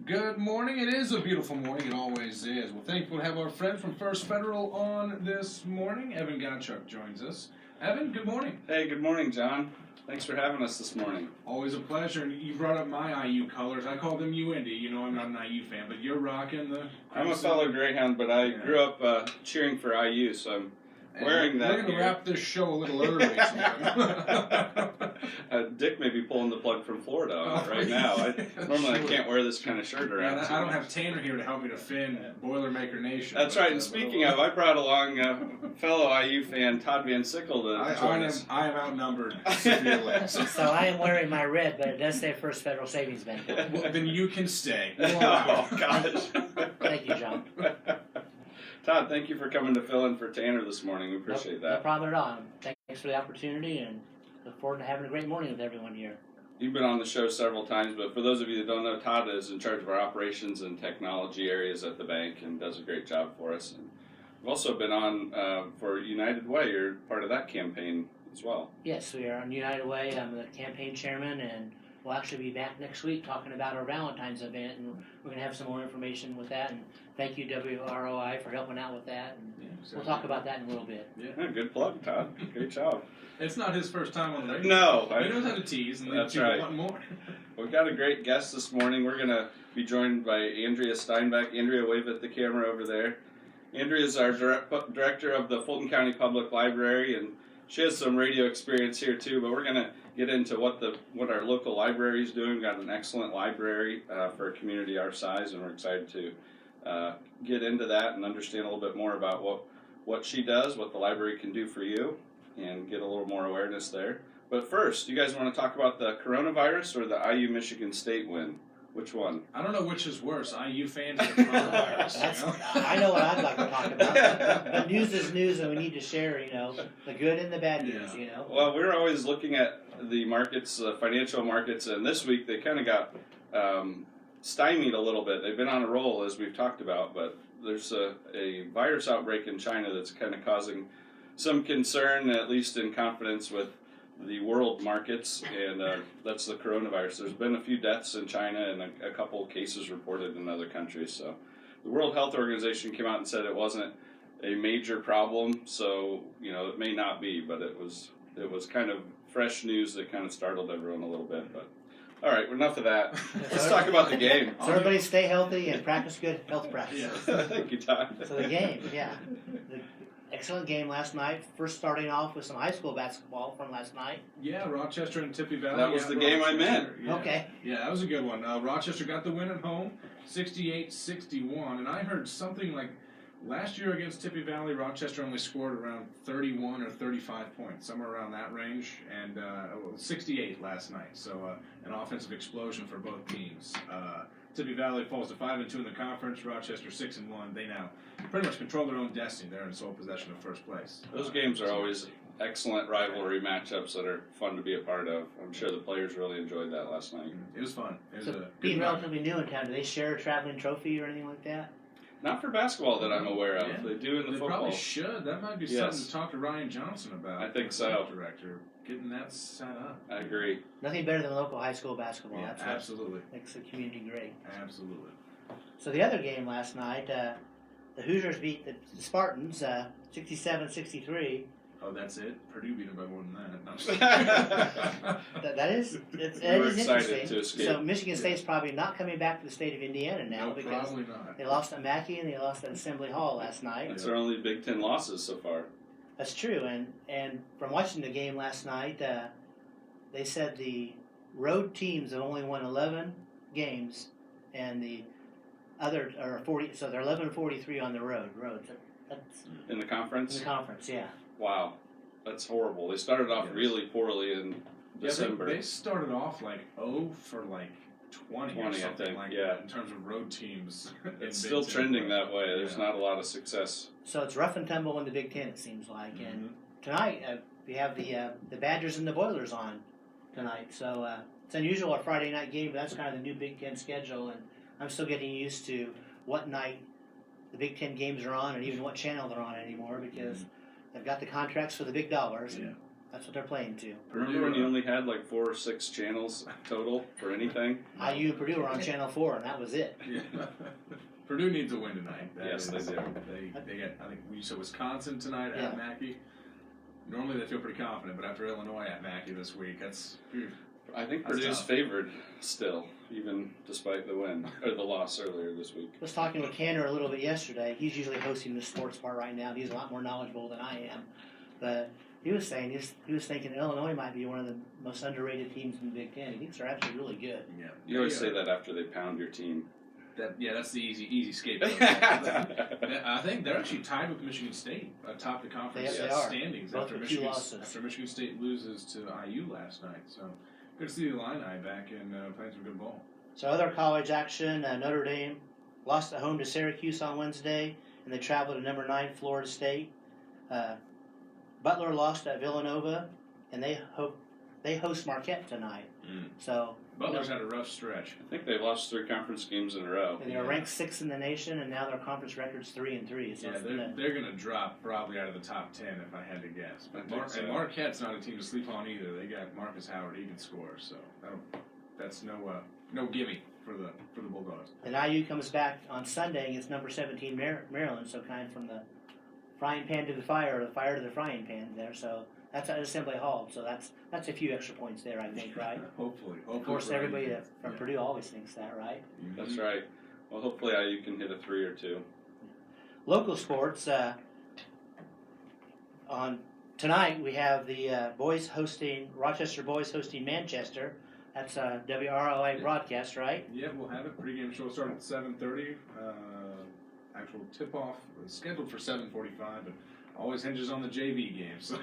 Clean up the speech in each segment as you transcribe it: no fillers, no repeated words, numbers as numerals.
Good morning. It is a beautiful morning. It always is. We're thankful to have our friend from First Federal on this morning. Evan Gottschalk joins us. Evan, good morning. Hey, good morning, John. Thanks for having us this morning. Always a pleasure. And you brought up my IU colors. I call them UND. You know I'm not an IU fan, but you're rocking the... I'm a fellow Greyhound, but I grew up cheering for IU, so I'm wearing that. We're going to wrap this show a little early. Dick may be pulling the plug from Florida on it right now. Normally I can't wear this kind of shirt around. I don't have Tanner here to help me defend Boilermaker Nation. That's right. And speaking of, I brought along fellow IU fan Todd Van Sickle to join us. I am outnumbered severely. So I am wearing my red, but it does say First Federal Savings Bank. Well, then you can stay. Oh, gosh. Thank you, John. Todd, thank you for coming to fill in for Tanner this morning. We appreciate that. No problem at all. Thanks for the opportunity, and look forward to having a great morning with everyone here. You've been on the show several times, but for those of you that don't know, Todd is in charge of our operations and technology areas at the bank and does a great job for us. And we've also been on for United Way. You're part of that campaign as well. Yes, we are on United Way. I'm the campaign chairman, and we'll actually be back next week talking about our Valentine's event, and we're going to have some more information with that. And thank you, WROI, for helping out with that. And we'll talk about that in a little bit. Yeah, good plug, Todd. Great job. It's not his first time on the radio. No. He knows how to tease, and that's people right. want more. We've got a great guest this morning. We're going to be joined by Andrea Stineback. Andrea, wave at the camera over there. Andrea is our director of the Fulton County Public Library, and she has some radio experience here too, but we're going to get into what our local library is doing. We've got an excellent library for a community our size, and we're excited to get into that and understand a little bit more about what she does, what the library can do for you, and get a little more awareness there. But first, you guys want to talk about the coronavirus or the IU Michigan State win? Which one? I don't know which is worse, IU fans or coronavirus. I know what I'd like to talk about. But news is news, and we need to share, the good and the bad news, Well, we're always looking at the markets, financial markets, and this week they kind of got stymied a little bit. They've been on a roll, as we've talked about, but there's a virus outbreak in China that's kind of causing some concern, at least in confidence with the world markets, and that's the coronavirus. There's been a few deaths in China and a couple of cases reported in other countries. So the World Health Organization came out and said it wasn't a major problem, so it may not be, but it was kind of fresh news that kind of startled everyone a little bit. But all right, enough of that. Let's talk about the game. So everybody stay healthy and practice good health practices. Thank you, Todd. So the game, the excellent game last night. First starting off with some high school basketball from last night. Yeah, Rochester and Tippy Valley. That was the game I meant. Yeah. Okay. Yeah, that was a good one. Rochester got the win at home, 68-61. And I heard something like last year against Tippy Valley, Rochester only scored around 31 or 35 points, somewhere around that range, and 68 last night. So an offensive explosion for both teams. Tippy Valley falls to 5-2 in the conference. Rochester 6-1. They now pretty much control their own destiny. They're in sole possession of first place. Those games are always excellent rivalry matchups that are fun to be a part of. I'm sure the players really enjoyed that last night. It was fun. It was So being relatively new in town, do they share a traveling trophy or anything like that? Not for basketball that I'm aware of. Yeah. They do in the football. They probably should. That might be something to talk to Ryan Johnson about. I think so. Director, getting that set up. I agree. Nothing better than local high school basketball. Yeah, That's what absolutely. makes the community great. Absolutely. So the other game last night, the Hoosiers beat the Spartans 67-63. Oh, that's it? Purdue beat them by more than that. No, That is excited to interesting. escape. So Michigan State's probably not coming back to the state of Indiana now no, because probably not. they lost at Mackey and they lost at Assembly Hall last night. That's their only Big Ten losses so far. That's true, and from watching the game last night, they said the road teams have only won 11 games, and the other are 40. So they're 11-43 on the road. That's In the conference? in the conference, yeah. Wow. That's horrible. They started off really poorly in December. They started off like 0 for like 20 or something, I think, like yeah. that in terms of road teams. It's still trending that way. There's not a lot of success. So it's rough and tumble in the Big Ten, it seems like. And tonight we have the Badgers and the Boilers on tonight. So it's unusual a Friday night game, but that's kind of the new Big Ten schedule. And I'm still getting used to what night the Big Ten games are on and even what channel they're on anymore because they've got the contracts for the big dollars. Yeah. That's what they're playing to. Remember when you only had like 4 or 6 channels total for anything? IU and Purdue were on Channel 4, and that was it. Yeah. Purdue needs a win tonight. Yes, they do. They get, I think we said Wisconsin tonight Yeah. at Mackey. Normally they feel pretty confident, but after Illinois at Mackey this week, that's phew. I think That's Purdue's tough. favored still, even despite the win or the loss earlier this week. I was talking with Tanner a little bit yesterday. He's usually hosting the sports part right now. He's a lot more knowledgeable than I am. But he was saying he was thinking Illinois might be one of the most underrated teams in the Big Ten. He thinks they're actually really good. Yeah. You always say that after they pound your team. That's the easy scapegoat. I think they're actually tied with Michigan State atop the conference They are. standings Both after with 2 Michigan losses. after Michigan State loses to IU last night. So good to see the Illini back and playing some good ball. So other college action, Notre Dame lost at home to Syracuse on Wednesday, and they traveled to number 9 Florida State. Butler lost at Villanova, and they host Marquette tonight. So Butler's had a rough stretch. I think they've lost 3 conference games in a row. and they're ranked 6th in the nation, and now their conference record's 3-3. So Yeah, it's been they're going to drop probably out of the top 10 if I had to guess. But and Marquette's not a team to sleep on either. They got Marcus Howard, he can score, so that's no gimme for the Bulldogs. And IU comes back on Sunday against number 17 Maryland, so kind of from the frying pan to the fire, or the fire to the frying pan there. So that's at Assembly Hall. So that's a few extra points there, I think, right? Hopefully. Of course, for everybody IU. from Purdue always thinks that, right? That's right. Well, hopefully IU can hit a 3 or 2. Local sports. On tonight we have the Rochester boys hosting Manchester. That's a WROI broadcast, right? Yeah, we'll have it. Pre-game show will start at 7:30. Actual tip-off is scheduled for 7:45, but always hinges on the JV game. So.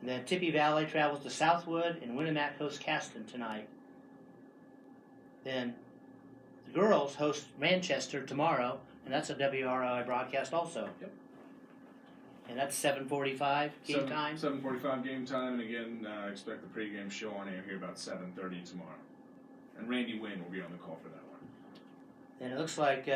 And then Tippy Valley travels to Southwood, and Winnemac hosts Caston tonight. Then the girls host Manchester tomorrow, and that's a WROI broadcast also. Yep. And that's 7:45 game time. 7:45 game time, and again, expect the pregame show on air here about 7:30 tomorrow. And Randy Wynn will be on the call for that one. And it looks like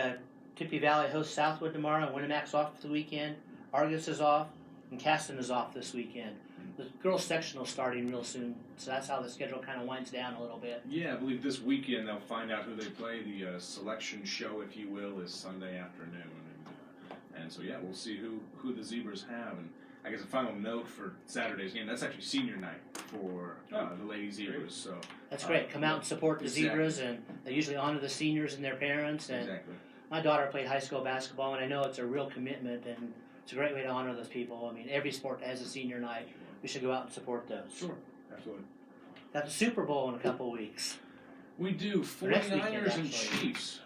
Tippy Valley hosts Southwood tomorrow, and Winnemac's off for the weekend. Argus is off, and Caston is off this weekend. The girls' sectional starting real soon, so that's how the schedule kind of winds down a little bit. Yeah, I believe this weekend they'll find out who they play. The selection show, if you will, is Sunday afternoon. And so, yeah, we'll see who the Zebras have. And I guess a final note for Saturday's game, that's actually senior night for the Lady Zebras. So That's great. Come out and support the exactly. Zebras, and they usually honor the seniors and their parents. And Exactly. my daughter played high school basketball, and I know it's a real commitment, and it's a great way to honor those people. I mean, every sport has a senior night. We should go out and support those. Sure, absolutely. Got the Super Bowl in a couple weeks. We do. next weekend, 49ers and actually. Chiefs.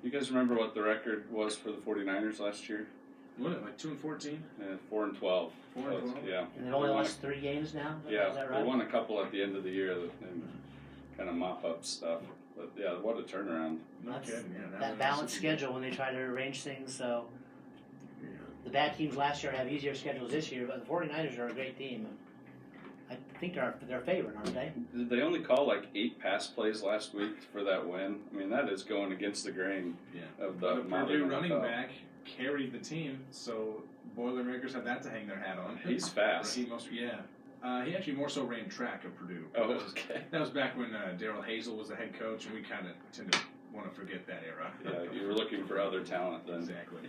You guys remember what the record was for the 49ers last year? What, like 2-14? 4-12. 4-12? Yeah. And they've only lost 3 games now? Yeah, Is that they right? won a couple at the end of the year and kind of mop up stuff. But yeah, what a turnaround. No That's- kidding, yeah. Now That they're balanced Super Bowl. schedule when they try to arrange things, so Yeah. the bad teams last year have easier schedules this year, but the 49ers are a great team. I think they're favored, aren't they? Did they only call like 8 pass plays last week for that win? I mean, that is going against the grain Yeah. of the The modern Purdue running NFL. back carried the team, so Boilermakers have that to hang their hat on. He's fast. He actually more so ran track at Purdue. Oh, That was- okay. That was back when Daryl Hazel was the head coach, and we kind of tend to want to forget that era. Yeah, you were looking for other talent then. Exactly.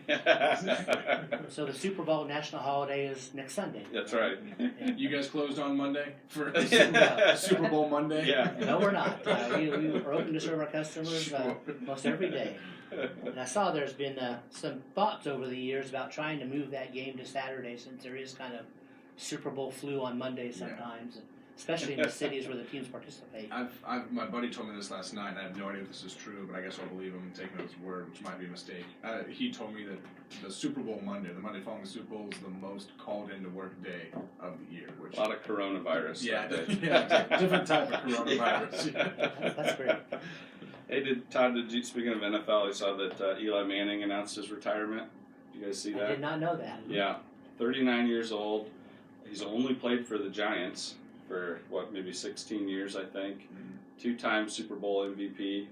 So the Super Bowl national holiday is next Sunday. That's right. You guys closed on Monday for Yeah. Super Bowl Monday? Yeah. No, we're not. We are open to serve our customers most every day. And I saw there's been some thoughts over the years about trying to move that game to Saturday, since there is kind of Super Bowl flu on Mondays sometimes, especially in the cities where the teams participate. My buddy told me this last night, and I have no idea if this is true, but I guess I'll believe him and take him at his word, which might be a mistake. He told me that the Super Bowl Monday, the Monday following the Super Bowl, is the most called into work day of the year. Which A lot of coronavirus. yeah, that day. yeah, different type of coronavirus. That's great. Hey, speaking of NFL, I saw that Eli Manning announced his retirement. Did you guys see I that? did not know that. Yeah, 39 years old. He's only played for the Giants for, maybe 16 years, I think. 2-time Super Bowl MVP,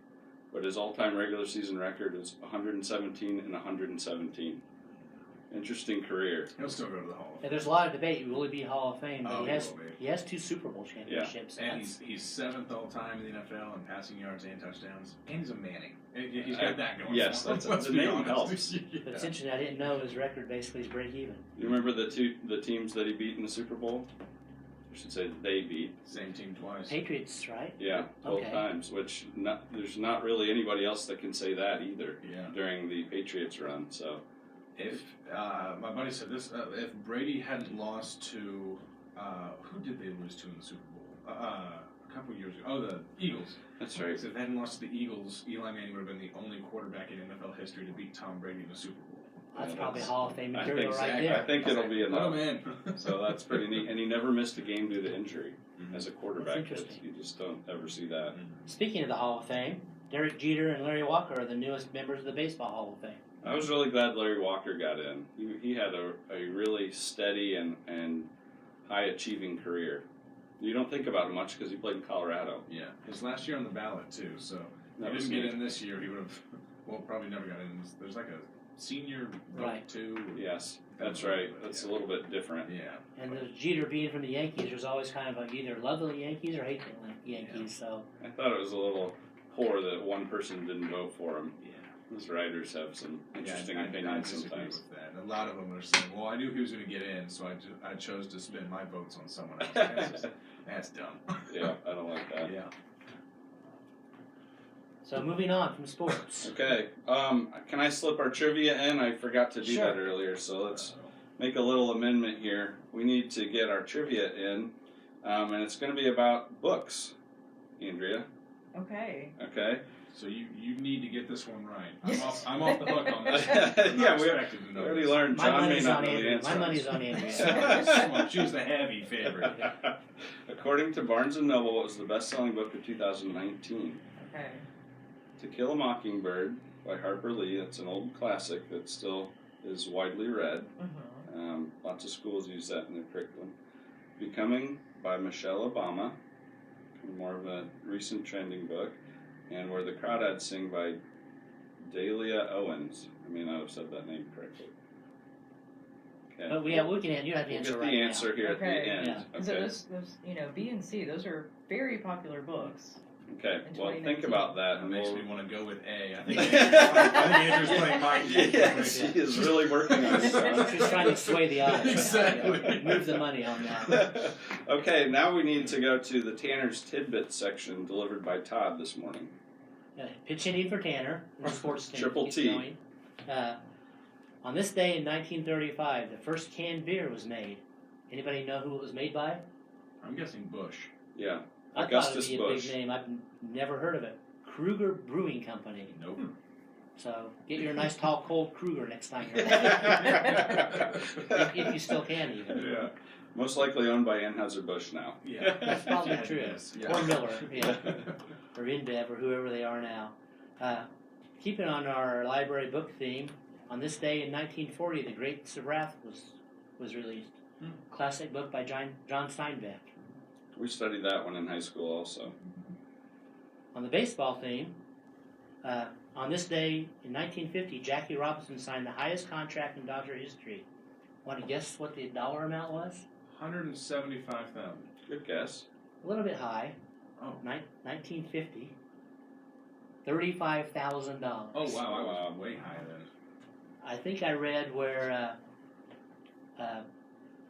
but his all-time regular season record is 117 and 117. Interesting career. He'll still go to the Hall of Yeah, Fame. there's a lot of debate. Will he be Hall of Fame? But Oh, he he has will be. he has 2 Super Bowl championships. And he's 7th all time in the NFL in passing yards and touchdowns. And he's a Manning. He's got that going. Yes, for him. that's Let's the be name honest. helps. But it's interesting. I didn't know his record basically is break even. You remember the teams that he beat in the Super Bowl? I should say they beat. Same team twice. Patriots, right? Yeah, both Okay. times. Which there's not really anybody else that can say that either. Yeah. During the Patriots run, so. If my buddy said this, if Brady hadn't lost to who did they lose to in the Super Bowl? A couple of years ago. Oh, the Eagles. That's right. So if they hadn't lost to the Eagles, Eli Manning would have been the only quarterback in NFL history to beat Tom Brady in the Super Bowl. That's Yeah, probably that's- Hall of Fame I material think, right there. I think it'll be Oh enough. man. So that's pretty neat. And he never missed a game due to injury as a quarterback. That's interesting. You just don't ever see that. Speaking of the Hall of Fame, Derek Jeter and Larry Walker are the newest members of the Baseball Hall of Fame. I was really glad Larry Walker got in. He had a really steady and high achieving career. You don't think about him much because he played in Colorado. Yeah, his last year on the ballot too. So That he was didn't get neat. in this year. He would have, well, probably never got in. There's like a senior vote Right. too. Yes, that's right. That's a little bit different. Yeah. And the Jeter being from the Yankees, there's always kind of either love the Yankees or hate the Yankees. So I thought it was a little poor that one person didn't vote for him. Yeah. Those writers have some interesting I opinions disagree sometimes. with that. A lot of them are saying, "Well, I knew he was going to get in, so I chose to spend my votes on someone else." That's dumb. Yeah, I don't like that. Yeah. So moving on from sports. Okay, can I slip our trivia in? I forgot to do Sure. that earlier, so let's make a little amendment here. We need to get our trivia in, and it's going to be about books, Andrea. Okay. Okay? So you need to get this one right. I'm off the hook on this. Yeah, we expected to know already this. learned My John may money's not on know the Andrea. answer. My money's on Andrea. Come on, choose the heavy favorite. According to Barnes & Noble, what was the best-selling book of 2019? Okay. To Kill a Mockingbird by Harper Lee. That's an old classic that still is widely read. Lots of schools use that in their curriculum. Becoming by Michelle Obama, more of a recent trending book. And Where the Crawdads Sing by Dahlia Owens. I may not have said that name correctly. Okay. But we can. You have the We'll answer get right the now. answer here at the Okay. end. Yeah. So Okay. those, B and C, those are very popular books. Okay. in Well, think 2019. about that, That and makes we'll. me want to go with A. I think Andrew's playing mind games. Yes, he is really working on it. She's trying to sway the odds. Exactly. Move the money on that. Okay, now we need to go to the Tanner's Tidbit section delivered by Todd this morning. Pitch hitting for Tanner. The sports team Triple keeps T. going. On this day in 1935, the first canned beer was made. Anybody know who it was made by? I'm guessing Bush. Yeah, I Augustus thought it'd be a Bush. big name. I've never heard of it. Kruger Brewing Company. Nope. So get your nice tall cold Kruger next time you're if you still can even. Yeah. Most likely owned by Anheuser-Busch now. Yeah. That's probably Yeah, true. yes, yeah. Or Miller, yeah. Or InBev, or whoever they are now. Keeping on our library book theme, on this day in 1940, The Grapes of Wrath was released. Classic book by John Steinbeck. We studied that one in high school also. On the baseball theme, on this day in 1950, Jackie Robinson signed the highest contract in Dodger history. Want to guess what the dollar amount was? 175,000. Good guess. A little bit high. Oh. 1950. $35,000. Oh wow, I was way high then. I think I read where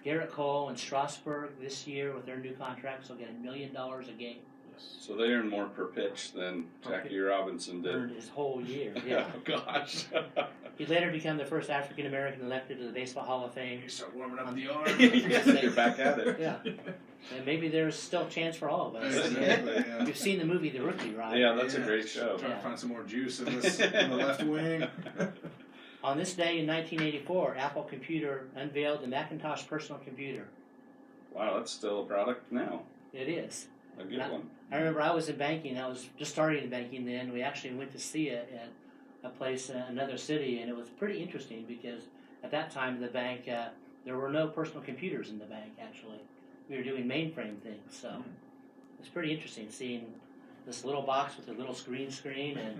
Garrett Cole and Strasburg this year with their new contracts will get $1 million a game. So they earn more per pitch than Jackie Robinson did. Earned his whole year. Yeah. Oh gosh. He later became the first African American elected to the Baseball Hall of Fame. You start warming up the arm. You're back at it. Yeah. And maybe there's still a chance for all of us. Exactly, yeah. You've seen the movie The Rookie, right? Yeah, that's a great show. Trying to find some more juice in this in the left wing. On this day in 1984, Apple Computer unveiled the Macintosh personal computer. Wow, that's still a product now. It is. A good one. I remember I was in banking. I was just starting in banking then. We actually went to see it at a place in another city, and it was pretty interesting because at that time the bank, there were no personal computers in the bank, actually. We were doing mainframe things, so it was pretty interesting seeing this little box with a little screen and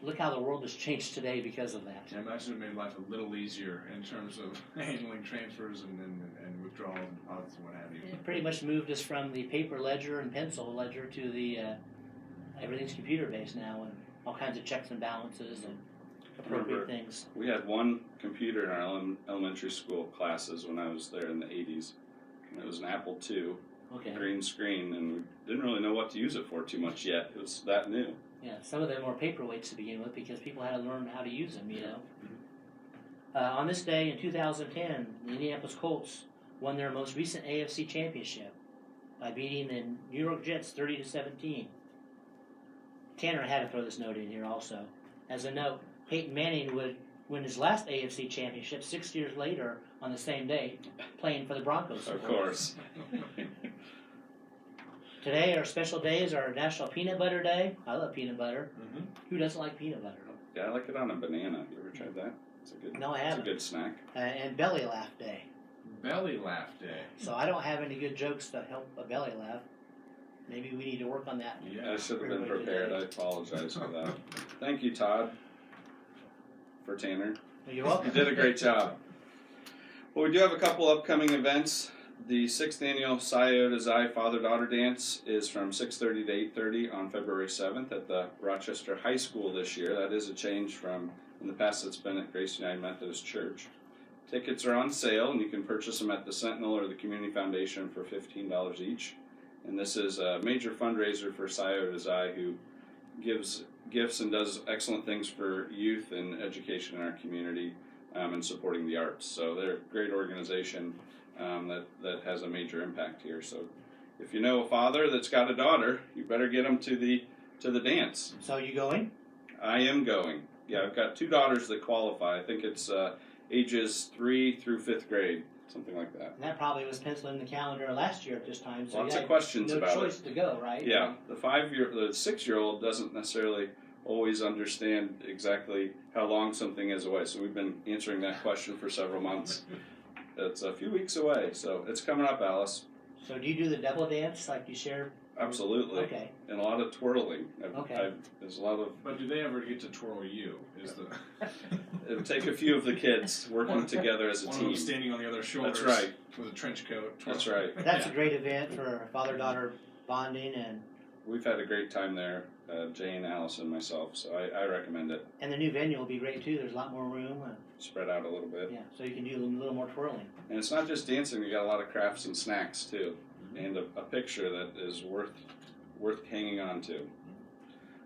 look how the world has changed today because of that. I imagine it made life a little easier in terms of handling transfers and withdrawals and deposits and what have you. It pretty much moved us from the paper ledger and pencil ledger to the everything's computer based now, and all kinds of checks and balances and appropriate things. We had one computer in our elementary school classes when I was there in the 80s. And it was an Apple II, Okay. green screen, and we didn't really know what to use it for too much yet. It was that new. Yeah, some of them were paperweights to begin with because people had to learn how to use them, you know. On this day in 2010, the Indianapolis Colts won their most recent AFC championship by beating the New York Jets 30-17. Tanner had to throw this note in here also. As a note, Peyton Manning would win his last AFC championship 6 years later on the same day, playing for the Broncos. Of course. Today, our special days are National Peanut Butter Day. I love peanut butter. Mm-hmm. Who doesn't like peanut butter? Yeah, I like it on a banana. You ever tried that? It's a good. No, I It's a haven't. good snack. And Belly Laugh Day. Belly Laugh Day. So I don't have any good jokes to help a belly laugh. Maybe we need to work on that. I should have been prepared. I apologize for that. Thank you, Todd, for Tanner. You're welcome. You did a great job. Well, we do have a couple upcoming events. The 6th annual Scioto Xi Father-Daughter Dance is from 6:30 to 8:30 on February 7th at the Rochester High School this year. That is a change from in the past it's been at Grace United Methodist Church. Tickets are on sale, and you can purchase them at the Sentinel or the Community Foundation for $15 each. And this is a major fundraiser for Scioto Xi, who gives gifts and does excellent things for youth and education in our community and supporting the arts. So they're a great organization that has a major impact here. So if you know a father that's got a daughter, you better get them to the dance. So you going? I am going. Yeah, I've got 2 daughters that qualify. I think it's ages 3 through 5th grade, something like that. And that probably was penciled in the calendar last year at this time. So Lots you of had questions no about choice it. to go, right? Yeah, the 6-year-old doesn't necessarily always understand exactly how long something is away. So we've been answering that question for several months. It's a few weeks away, so it's coming up, Alice. So do you do the double dance like you shared? Absolutely. Okay. And a lot of twirling. Okay. There's a lot of. But do they ever get to twirl you? Is the It'll take a few of the kids working together as a one of team. them standing on the other shoulders? That's right. With a trench coat. That's right. That's a great event for father-daughter bonding, and We've had a great time there, Jane, Alice, and myself. So I recommend it. the new venue will be great too. There's a lot more room. Spread out a little bit. Yeah, so you can do a little more twirling. And it's not just dancing. We got a lot of crafts and snacks too, and a picture that is worth hanging on to.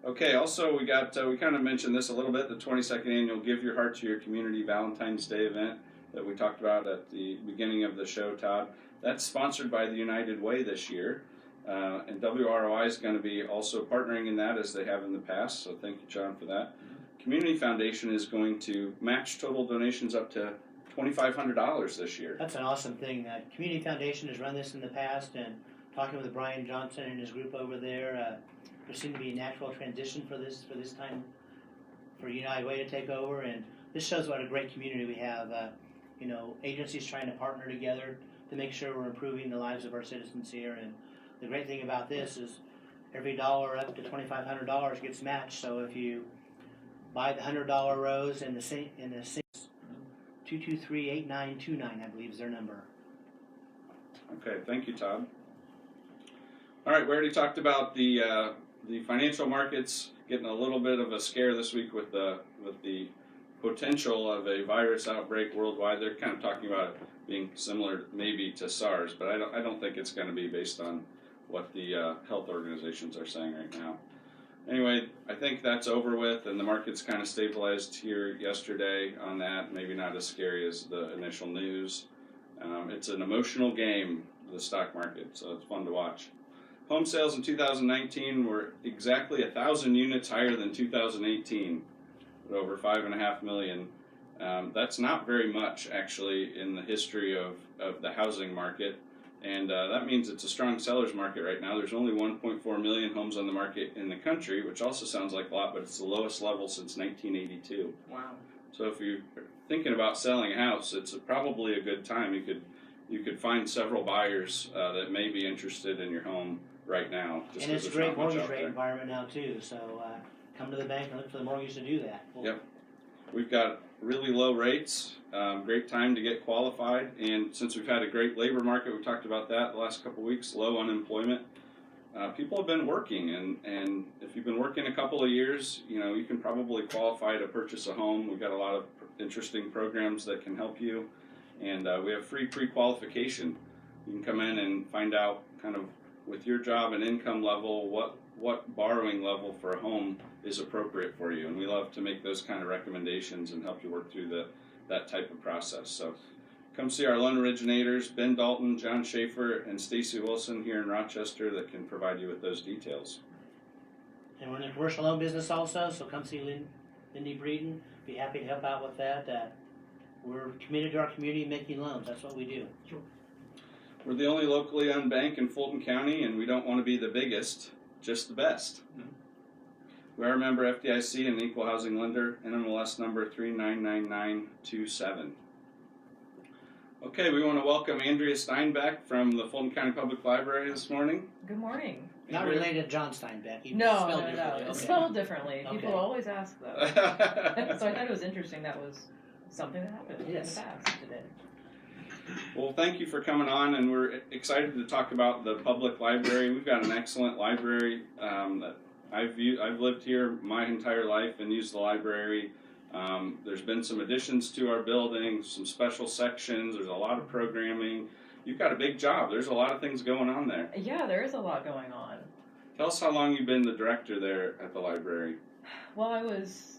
Okay. Also, we kind of mentioned this a little bit. The 22nd annual Give Your Heart to Your Community Valentine's Day event that we talked about at the beginning of the show, Todd. That's sponsored by the United Way this year, and WROI is going to be also partnering in that as they have in the past. So thank you, John, for that. Community Foundation is going to match total donations up to $2,500 this year. That's an awesome thing. Community Foundation has run this in the past, and talking with Brian Johnson and his group over there, there seemed to be a natural transition for this time for United Way to take over, and this shows what a great community we have. Agencies trying to partner together to make sure we're improving the lives of our citizens here. And the great thing about this is every dollar up to $2,500 gets matched. So if you buy the $100 rose in the 223-8929, I believe is their number. Okay, thank you, Todd. All right, we already talked about the financial markets getting a little bit of a scare this week with the potential of a virus outbreak worldwide. They're kind of talking about it being similar maybe to SARS, but I don't think it's going to be based on what the health organizations are saying right now. Anyway, I think that's over with, and the market's kind of stabilized here yesterday on that. Maybe not as scary as the initial news. It's an emotional game, the stock market, so it's fun to watch. Home sales in 2019 were exactly 1,000 units higher than 2018, at over 5.5 million. That's not very much, actually, in the history of the housing market. And that means it's a strong seller's market right now. There's only 1.4 million homes on the market in the country, which also sounds like a lot, but it's the lowest level since 1982. Wow. So if you're thinking about selling a house, it's probably a good time. You could find several buyers that may be interested in your home right now. And it's a great mortgage rate environment now too. So come to the bank and look for the mortgage to do that. Yep. We've got really low rates, great time to get qualified, and since we've had a great labor market, we've talked about that the last couple of weeks, low unemployment. People have been working, and if you've been working a couple of years, you can probably qualify to purchase a home. We've got a lot of interesting programs that can help you, and we have free pre-qualification. You can come in and find out kind of with your job and income level what borrowing level for a home is appropriate for you, and we love to make those kind of recommendations and help you work through that type of process. So come see our loan originators, Ben Dalton, John Schaefer, and Stacy Wilson here in Rochester that can provide you with those details. And we're in the commercial loan business also, so come see Lindy Breeden. Be happy to help out with that. We're committed to our community making loans. That's what we do. We're the only locally owned bank in Fulton County, and we don't want to be the biggest, just the best. Mm-hmm. We are a member FDIC and an equal housing lender, NMLS number 399927. Okay, we want to welcome Andrea Stineback from the Fulton County Public Library this morning. Good morning. Not Andrea? related to John Steinbeck. He No, spelled no. differently. It's Okay. spelled differently. Okay. People always ask though. So I thought it was interesting. That was something that happened Yes. in the past today. Well, thank you for coming on, and we're excited to talk about the public library. We've got an excellent library that I've lived here my entire life and used the library. There's been some additions to our building, some special sections. There's a lot of programming. You've got a big job. There's a lot of things going on there. Yeah, there is a lot going on. Tell us how long you've been the director there at the library. Well, I was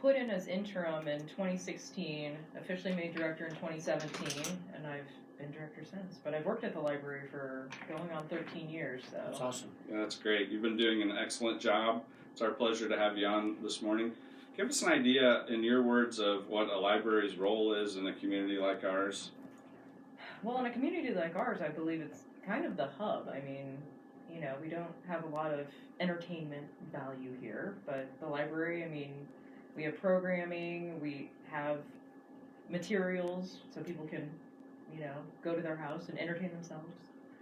put in as interim in 2016, officially made director in 2017, and I've been director since. But I've worked at the library for going on 13 years, so. That's awesome. Yeah, that's great. You've been doing an excellent job. It's our pleasure to have you on this morning. Give us an idea, in your words, of what a library's role is in a community like ours. Well, in a community like ours, I believe it's kind of the hub. I mean, we don't have a lot of entertainment value here, but the library, I mean, we have programming, we have materials so people can, go to their house and entertain themselves.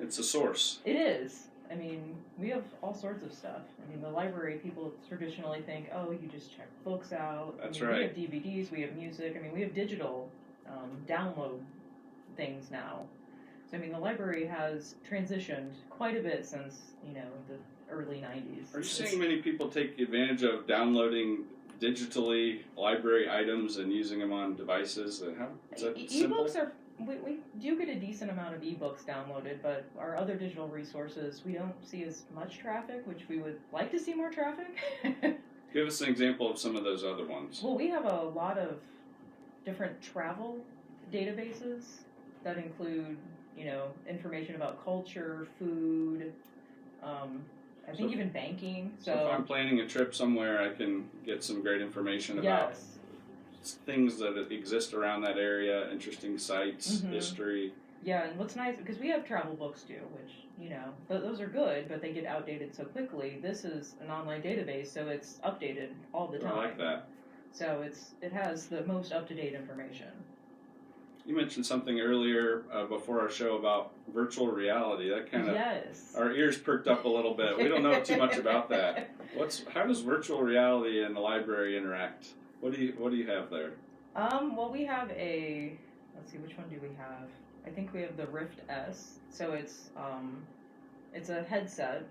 It's a source. It is. I mean, we have all sorts of stuff. I mean, the library, people traditionally think, oh, you just check books out. That's right. right. We have DVDs, we have music. I mean, we have digital download things now. So, I mean, the library has transitioned quite a bit since, the early 90s. Are you seeing many people take advantage of downloading digitally library items and using them on devices? How is that simple? E-books are, we do get a decent amount of e-books downloaded, but our other digital resources, we don't see as much traffic, which we would like to see more traffic. Give us an example of some of those other ones. Well, we have a lot of different travel databases that include, information about culture, food, I think even banking. So if I'm planning a trip somewhere, I can get some great information about yes. things that exist around that area, interesting sites, Mhm. history. Yeah, and what's nice, because we have travel books too, which, those are good, but they get outdated so quickly. This is an online database, so it's updated all the time. I like that. So it has the most up-to-date information. You mentioned something earlier before our show about virtual reality. That kind of Yes. our ears perked up a little bit. We don't know too much about that. How does virtual reality and the library interact? What do you have there? Well, we have let's see, which one do we have? I think we have the Rift S. So it's a headset.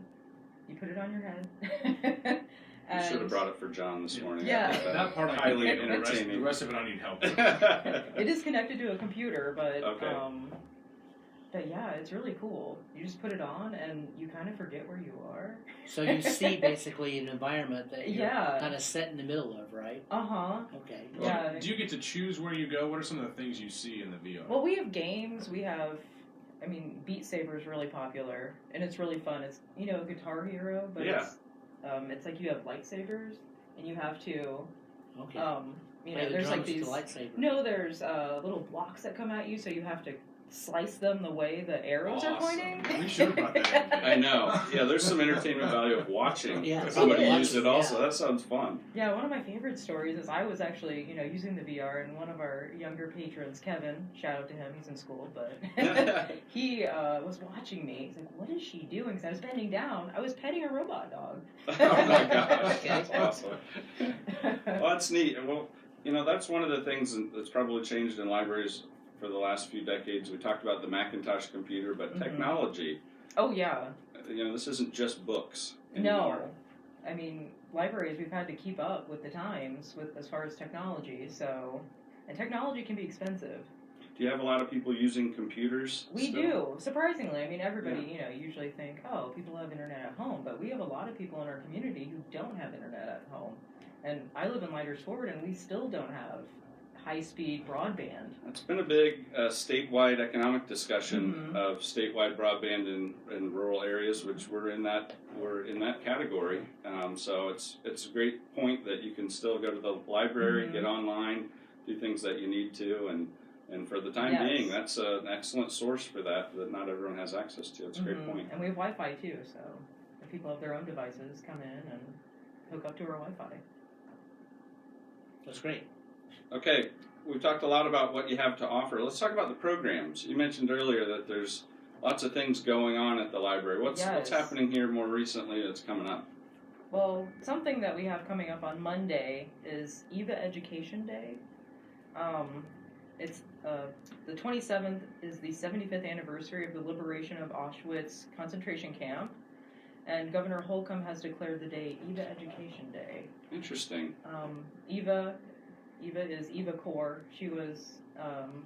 You put it on your head. You should have brought it for John this morning. Yeah. I thought That part I highly can get. The entertaining. rest of it I need help with. It is connected to a computer, but Okay. but yeah, it's really cool. You just put it on and you kind of forget where you are. So you see basically an environment that you're Yeah. kind of set in the middle of, right? Uh-huh. Okay. Yeah. Do you get to choose where you go? What are some of the things you see in the VR? Well, we have games. We have, Beat Saber is really popular, and it's really fun. It's, Guitar Hero, but Yeah. it's like you have lightsabers, and you have to, Okay. Play the There's drums like these to lightsaber. No, there's little blocks that come at you, so you have to slice them the way the arrows are pointing. We should have brought that in. I know. Yeah, there's some entertainment value of watching Yeah, somebody probably use it watching, also. yeah. That sounds fun. Yeah, one of my favorite stories is I was actually, using the VR, and one of our younger patrons, Kevin, shout out to him, he's in school, but he was watching me. He's like, "What is she doing?" Because I was bending down. I was petting a robot dog. Oh my gosh, that's awesome. Well, that's neat. Well, that's one of the things that's probably changed in libraries for the last few decades. We talked about the Macintosh computer, but technology. Oh, yeah. This isn't just books anymore. No. I mean, libraries, we've had to keep up with the times as far as technology, and technology can be expensive. Do you have a lot of people using computers? We still? do, surprisingly. I mean, everybody, usually think, oh, people have internet at home, but we have a lot of people in our community who don't have internet at home. And I live in Lighters Ford, and we still don't have high-speed broadband. It's been a big statewide economic discussion of statewide broadband in rural areas, which we're in that category. So it's a great point that you can still go to the library, get online, do things that you need to, and for the time being, that's an excellent source for that not everyone has access to. It's a great point. And we have Wi-Fi too, so if people have their own devices, come in and hook up to our Wi-Fi. That's great. Okay, we've talked a lot about what you have to offer. Let's talk about the programs. You mentioned earlier that there's lots of things going on at the library. What's happening here more recently that's coming up? Well, something that we have coming up on Monday is EVA Education Day. It's the 27th is the 75th anniversary of the liberation of Auschwitz concentration camp, and Governor Holcomb has declared the day EVA Education Day. Interesting. Eva is Eva Kor. She was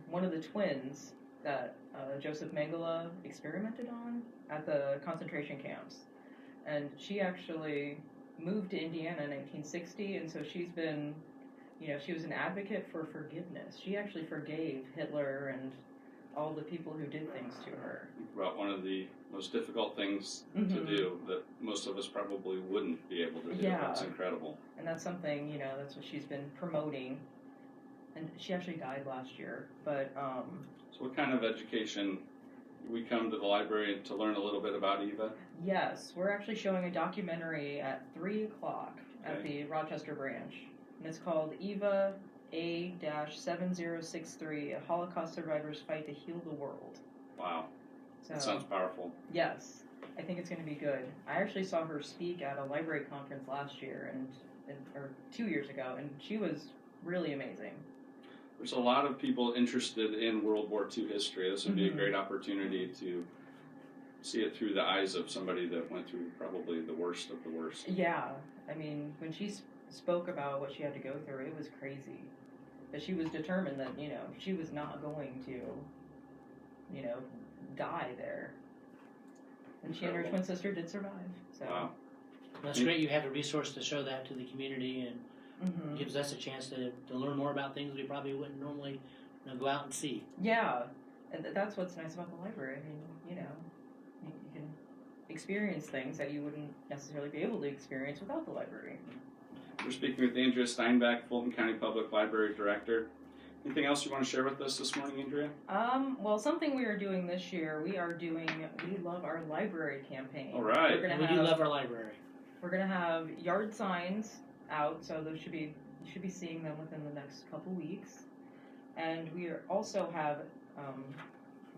one of the twins that Joseph Mengele experimented on at the concentration camps. And she actually moved to Indiana in 1960, and so she's been, she was an advocate for forgiveness. She actually forgave Hitler and all the people who did things to her. About one of the most difficult things to do that most of us probably wouldn't be able to do. Yeah. That's incredible. And that's something, that's what she's been promoting. And she actually died last year, but... So what kind of education... We come to the library to learn a little bit about EVA? Yes, we're actually showing a documentary at 3 o'clock at the Rochester branch. And it's called EVA A-7063, A Holocaust Survivor's Fight to Heal the World. Wow. So, That sounds powerful. Yes, I think it's going to be good. I actually saw her speak at a library conference last year, or 2 years ago, and she was really amazing. There's a lot of people interested in World War II history. This would be a great opportunity to see it through the eyes of somebody that went through probably the worst of the worst. Yeah, I mean, when she spoke about what she had to go through, it was crazy. But she was determined that, she was not going to, die there. And she and her twin sister did survive. So. Wow. That's great. You have a resource to show that to the community, and gives us a chance to learn more about things we probably wouldn't normally go out and see. Yeah, and that's what's nice about the library. I mean, you can experience things that you wouldn't necessarily be able to experience without the library. We're speaking with Andrea Stineback, Fulton County Public Library Director. Anything else you want to share with us this morning, Andrea? Well, something we are doing this year, we Love Our Library campaign. All right. We do love our library. We're going to have yard signs out, so you should be seeing them within the next couple weeks. And we also have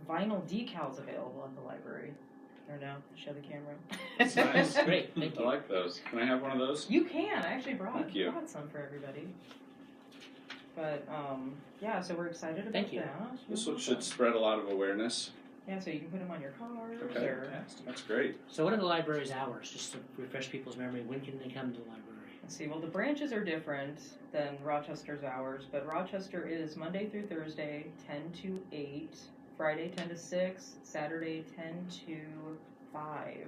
vinyl decals available at the library. Or no, show the camera. That's nice. Great, thank you. I like those. Can I have one of those? You can. I actually brought some for everybody. But so we're excited about Thank you. that. This one should spread a lot of awareness. Yeah, so you can put them on your cars. Okay, Or, that's great. So what are the library's hours, just to refresh people's memory? When can they come to the library? let's see. Well, the branches are different than Rochester's hours, but Rochester is Monday through Thursday, 10 to 8, Friday 10 to 6, Saturday 10 to 5.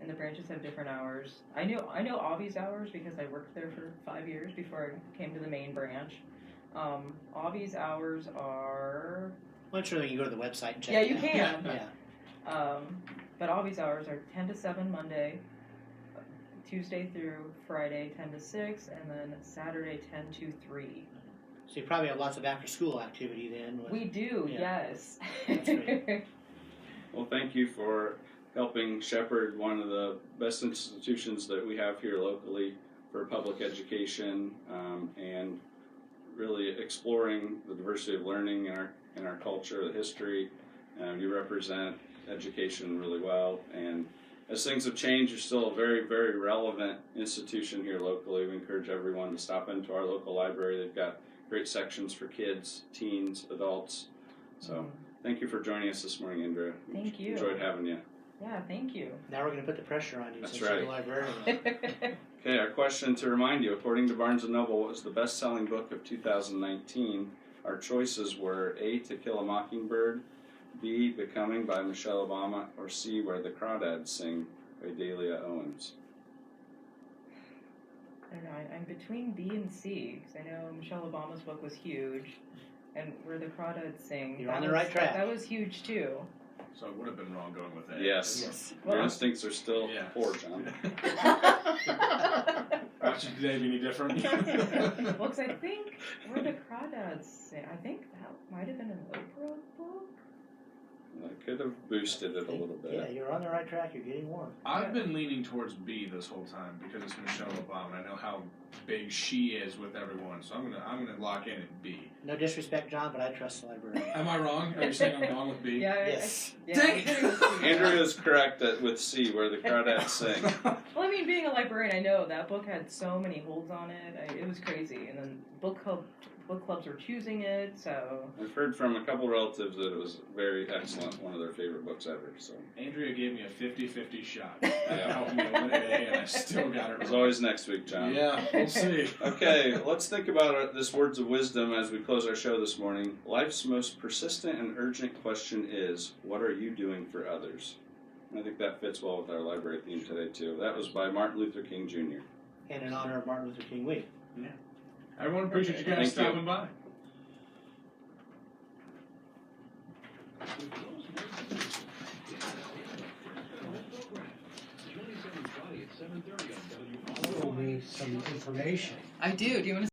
And the branches have different hours. I know Avi's hours because I worked there for 5 years before I came to the main branch. Avi's hours are... Well, I'm sure you can go to the website and check Yeah, it you out. can. Yeah. But Avi's hours are 10 to 7 Monday, Tuesday through Friday 10 to 6, and then Saturday 10 to 3. So you probably have lots of after-school activity then. We do, Yeah. yes. That's right. Well, thank you for helping shepherd one of the best institutions that we have here locally for public education, and really exploring the diversity of learning in our culture, the history. You represent education really well, and as things have changed, you're still a very, very relevant institution here locally. We encourage everyone to stop into our local library. They've got great sections for kids, teens, adults. So thank you for joining us this morning, Andrea. Thank you. Enjoyed having you. Yeah, thank you. Now we're going to put the pressure on you That's since you're the right. librarian. Okay, our question to remind you, according to Barnes & Noble, what was the best-selling book of 2019? Our choices were A, To Kill a Mockingbird, B, Becoming by Michelle Obama, or C, Where the Crawdads Sing by Dahlia Owens. I don't know, I'm between B and C, because I know Michelle Obama's book was huge, and Where the Crawdads Sing. You're on the right track. That was huge too. So I would have been wrong going with A. Yes. Your Well- instincts are still Yeah. poor, John. Should today be any different? Well, because I think Where the Crawdads Sing, I think that might have been an Oprah book. I could have boosted it a little Yeah, bit. you're on the right track. You're getting warm. I've been leaning towards B this whole time because it's Michelle Obama. I know how big she is with everyone, so I'm gonna lock in at B. No disrespect, John, but I trust the librarian. Am I wrong? Are you saying I'm wrong with B? Yeah, Yes. Dang it. Andrea's correct with C, Where the Crawdads Sing. Well, I mean, being a librarian, I know that book had so many holds on it. It was crazy, and then book clubs were choosing it. So I've heard from a couple relatives that it was very excellent, one of their favorite books ever. So Andrea gave me a 50-50 shot. Helped me win it A, and I still got it as wrong. always, next week, John. Yeah, we'll see. Okay, let's think about this words of wisdom as we close our show this morning. Life's most persistent and urgent question is, what are you doing for others? And I think that fits well with our library theme today, too. That was by Martin Luther King Jr. And in honor of Martin Luther King week. Everyone appreciate you guys Thank you. stopping by. Told me some information. I do. Do you want to?